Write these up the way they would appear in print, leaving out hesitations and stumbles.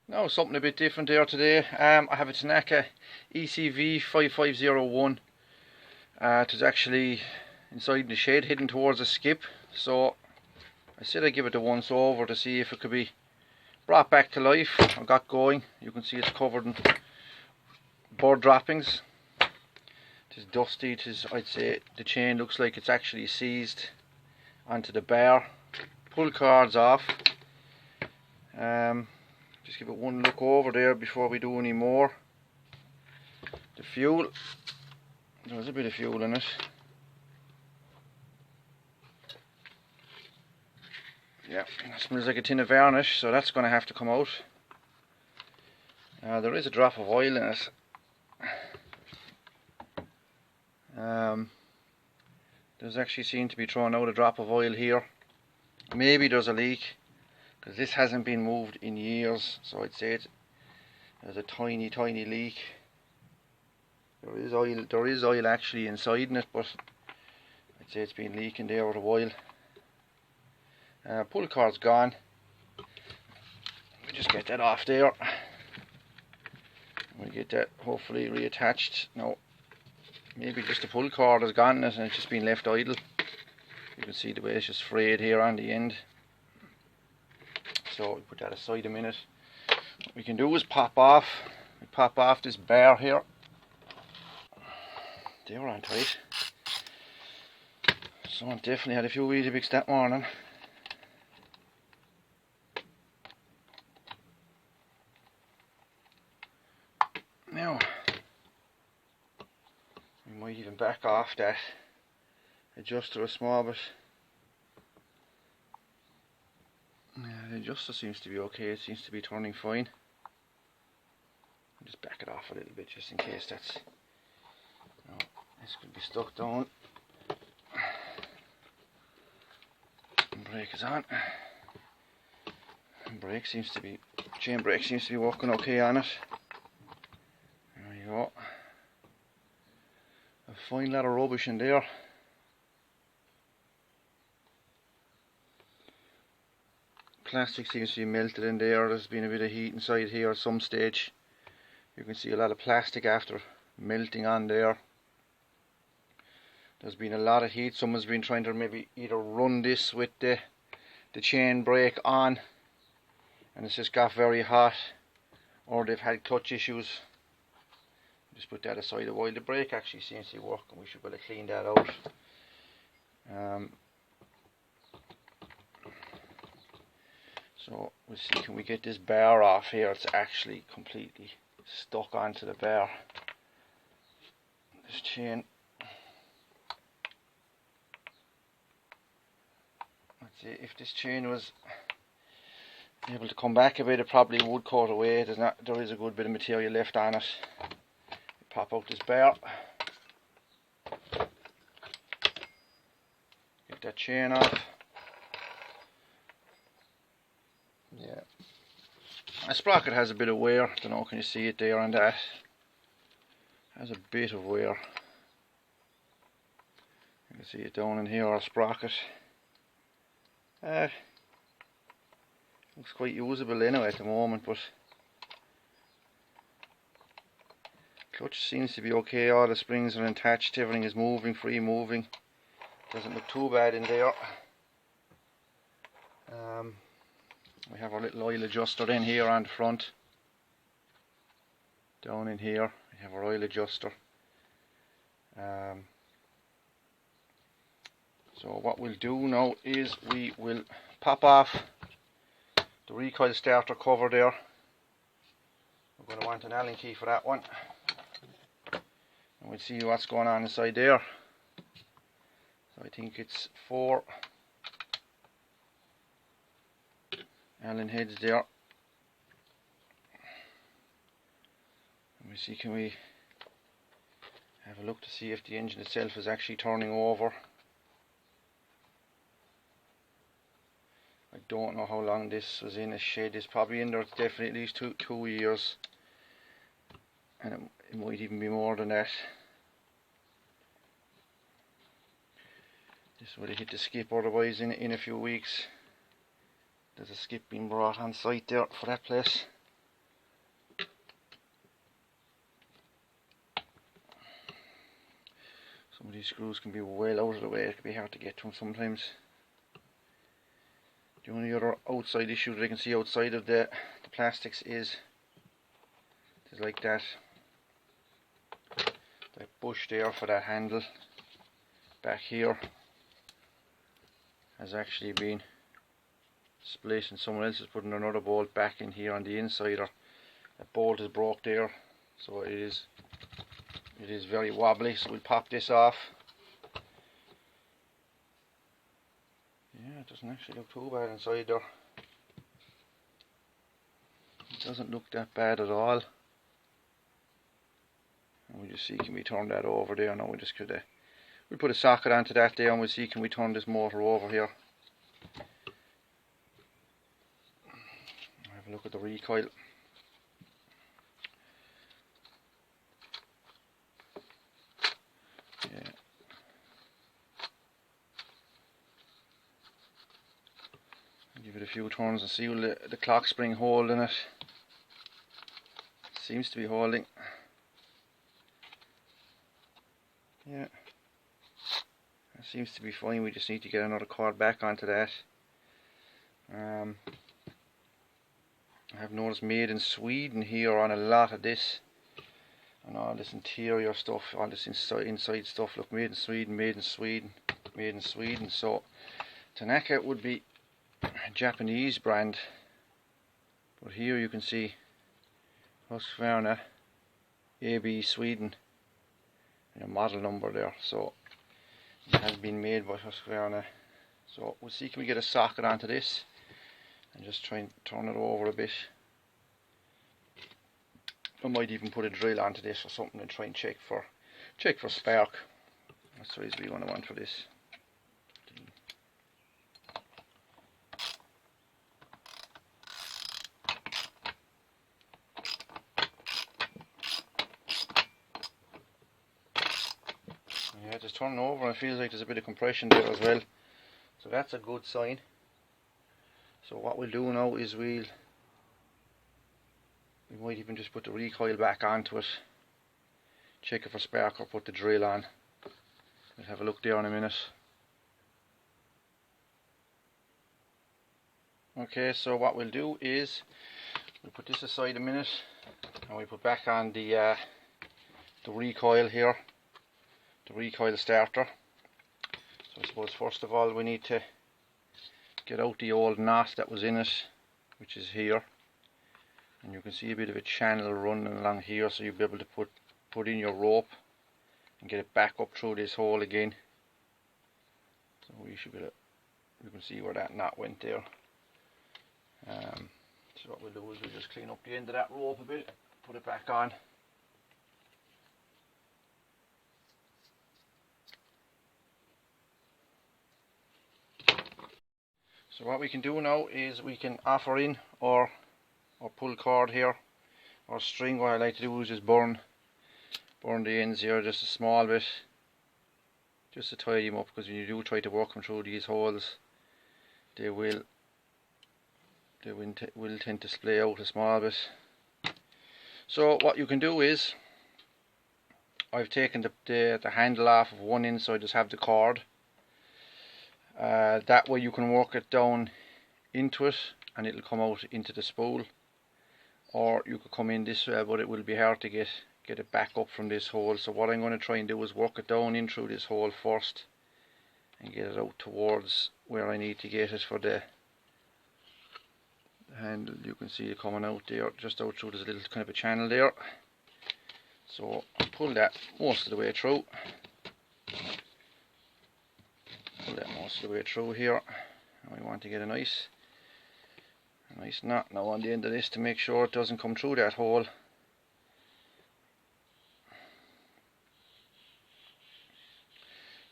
Now something a bit different there today. I have a Tanaka ECV 5501. It is actually inside the shed heading towards a skip, so I said I'd give it a once over to see if it could be brought back to life or got going. You can see it's covered in bird droppings. It is dusty. I'd say the chain looks like it's actually seized onto the bar. Pull card's off. Just give it one look over there before we do any more. The fuel, there's a bit of fuel in it. Yeah, it smells like a tin of varnish, so that's going to have to come out. There is a drop of oil in it. There's actually seemed to be thrown out a drop of oil here. Maybe there's a leak, because this hasn't been moved in years, so I'd say there's a tiny leak. There is oil actually inside in it, but I'd say it's been leaking there with a while. Pull card's gone. We just get that off there. We get that hopefully reattached. No, maybe just the pull cord has gone in it and it's just been left idle. You can see the way it's just frayed here on the end. So we put that aside a minute. What we can do is pop off this bar here. They were on tight. Someone definitely had a few Weetabix that morning. Now we might even back off that adjuster a small bit. The adjuster seems to be okay, it seems to be turning fine. I'll just back it off a little bit just in case that's... No, this could be stuck down. And brake is on. And chain brake seems to be working okay on it. There you go. A fine lot of rubbish in there. Plastic seems to be melted in there. There's been a bit of heat inside here at some stage. You can see a lot of plastic after melting on there. There's been a lot of heat. Someone's been trying to maybe either run this with the chain brake on and it's just got very hot, or they've had clutch issues. Just put that aside a while. The brake actually seems to be working. We should be able to clean that out. So we'll see, can we get this bar off here? It's actually completely stuck onto the bar. This chain. Let's see, if this chain was able to come back a bit, it probably would cut away. There is a good bit of material left on it. Pop out this bar. Get that chain off. Yeah, a sprocket has a bit of wear. Don't know, can you see it there on that? Has a bit of wear. You can see it down in here, our sprocket. Looks quite usable anyway at the moment, but clutch seems to be okay. All the springs are attached, everything is moving, free moving. Doesn't look too bad in there. We have our little oil adjuster in here on the front. Down in here we have our oil adjuster. So what we'll do now is we will pop off the recoil starter cover there. We're going to want an Allen key for that one. And we'll see what's going on inside there. So I think it's 4 Allen heads there. And we see, can we have a look to see if the engine itself is actually turning over. I don't know how long this was in a shed. It's probably in there, it's definitely at least two years, and it might even be more than that. This would have hit the skip otherwise in a few weeks. There's a skip being brought on site there for that place. Some of these screws can be well out of the way, it can be hard to get to them sometimes. The only other outside issue that I can see outside of the plastics is there's like that bush there for that handle back here has actually been split, and someone else is putting another bolt back in here on the inside, or that bolt is broke there, so it is very wobbly. So we'll pop this off. Yeah, it doesn't actually look too bad inside there. It doesn't look that bad at all. And we just see, can we turn that over there? No, we just could we'll put a socket onto that there, and we'll see, can we turn this motor over here. Have a look at the recoil. Yeah. Give it a few turns and see, will the clock spring hold in it. Seems to be holding. Yeah, that seems to be fine. We just need to get another cord back onto that. I have noticed made in Sweden here on a lot of this, and all this interior stuff, all this inside stuff. Look, made in Sweden, made in Sweden, made in Sweden. So Tanaka would be a Japanese brand, but here you can see Husqvarna AB Sweden and a model number there, so it has been made by Husqvarna. So we'll see, can we get a socket onto this and just try and turn it over a bit. I might even put a drill onto this or something and try and check for spark. That's the reason we want for this. Yeah, just turning over, and it feels like there's a bit of compression there as well, so that's a good sign. So what we'll do now is we might even just put the recoil back onto it, check it for spark, or put the drill on. We'll have a look there in a minute. Okay, so what we'll do is we'll put this aside a minute, and we put back on the recoil here, the recoil starter. So I suppose first of all we need to get out the old knot that was in it, which is here, and you can see a bit of a channel running along here, so you'll be able to put in your rope and get it back up through this hole again. So we should be able to, you can see where that knot went there. So what we'll do is we'll just clean up the end of that rope a bit, put it back on. So what we can do now is we can offer in or pull cord here, or string. What I like to do is just burn the ends here just a small bit, just to tie them up, because when you do try to work them through these holes, they will tend to splay out a small bit. So what you can do is, I've taken the handle off of one end, so I just have the cord. That way you can work it down into it and it'll come out into the spool, or you could come in this way, but it will be hard to get it back up from this hole. So what I'm going to try and do is work it down in through this hole first and get it out towards where I need to get it for the handle. You can see it coming out there, just out through. There's a little kind of a channel there, so I'll pull that most of the way through. Pull that most of the way through here, and we want to get a nice knot now on the end of this to make sure it doesn't come through that hole.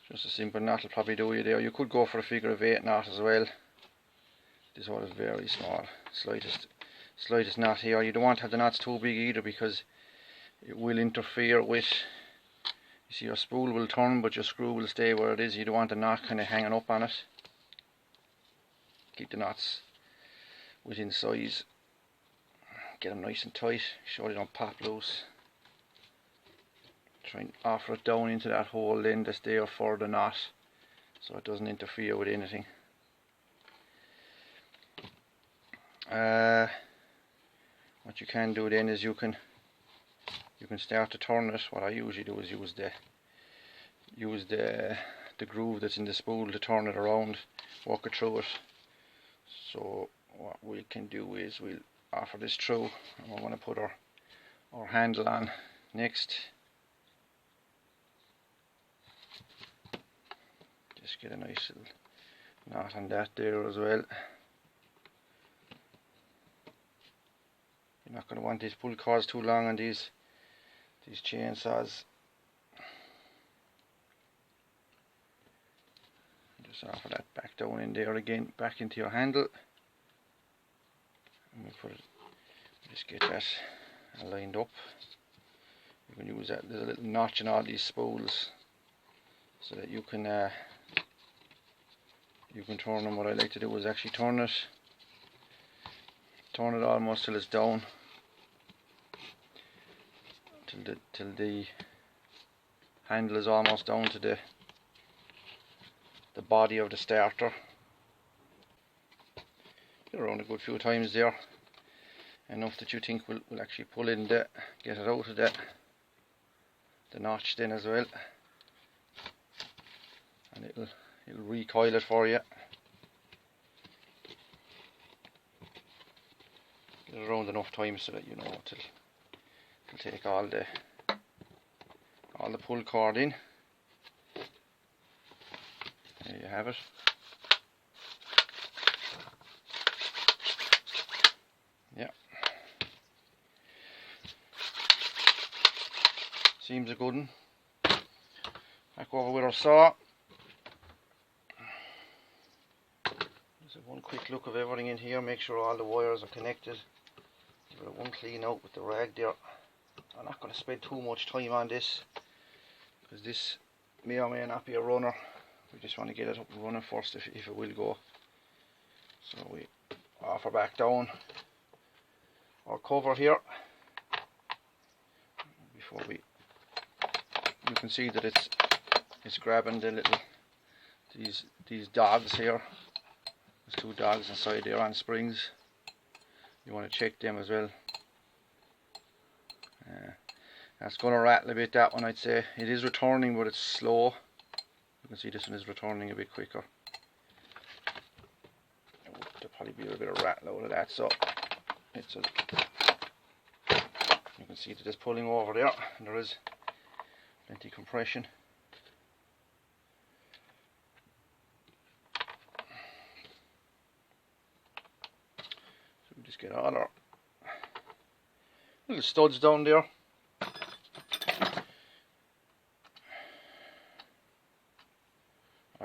Just a simple knot will probably do you there. You could go for a figure of 8 knot as well. This hole is very small, slightest knot here. You don't want to have the knots too big either, because it will interfere with, you see, your spool will turn but your screw will stay where it is. You don't want the knot kind of hanging up on it. Keep the knots within size, get them nice and tight, sure they don't pop loose. try and offer it down into that hole then that's there for the knot, so it doesn't interfere with anything. What you can do then is you can start to turn it. What I usually do is use the groove that's in the spool to turn it around, work it through it. So what we can do is we'll offer this through, and we're going to put our handle on next. Just get a nice little knot on that there as well. You're not going to want these pull cords too long on these chainsaws. Just offer that back down in there again, back into your handle, and we'll just get that lined up. You can use that. There's a little notch in all these spools so that you can turn them. What I like to do is actually turn it almost till it's down, till the handle is almost down to the body of the starter. Get around a good few times there, enough that you think will actually pull in get it out of the notch then as well, and it'll recoil it for you. Get it around enough times so that you know it'll take all the pull cord in. There you have it. Yeah. Seems a good one. Back over with our saw. Just have one quick look of everything in here, make sure all the wires are connected. Give it one clean out with the rag there. I'm not going to spend too much time on this, because this may or may not be a runner. We just want to get it up and running first if it will go. So we offer back down our cover here before you can see that it's grabbing the little these dogs here. There's two dogs inside there on springs. You want to check them as well. That's going to rattle a bit, that one, I'd say. It is returning, but it's slow. You can see this one is returning a bit quicker. There'll probably be a bit of rattle out of that, so you can see that it's pulling over there, and there is plenty of compression. So we just get all our little studs down there.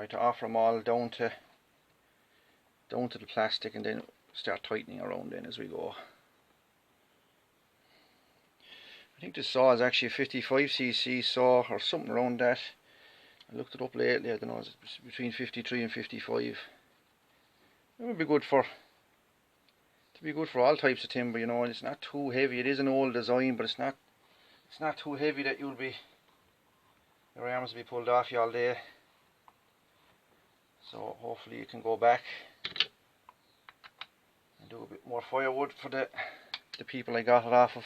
To offer them all down to the plastic, and then start tightening around then as we go. I think this saw is actually a 55cc saw or something around that. I looked it up lately. I don't know, it's between 53 and 55. It would be good for all types of timber, you know. And it's not too heavy. It is an old design, but it's not too heavy that your arms will be pulled off you all day. So hopefully you can go back and do a bit more firewood for the people I got it off of.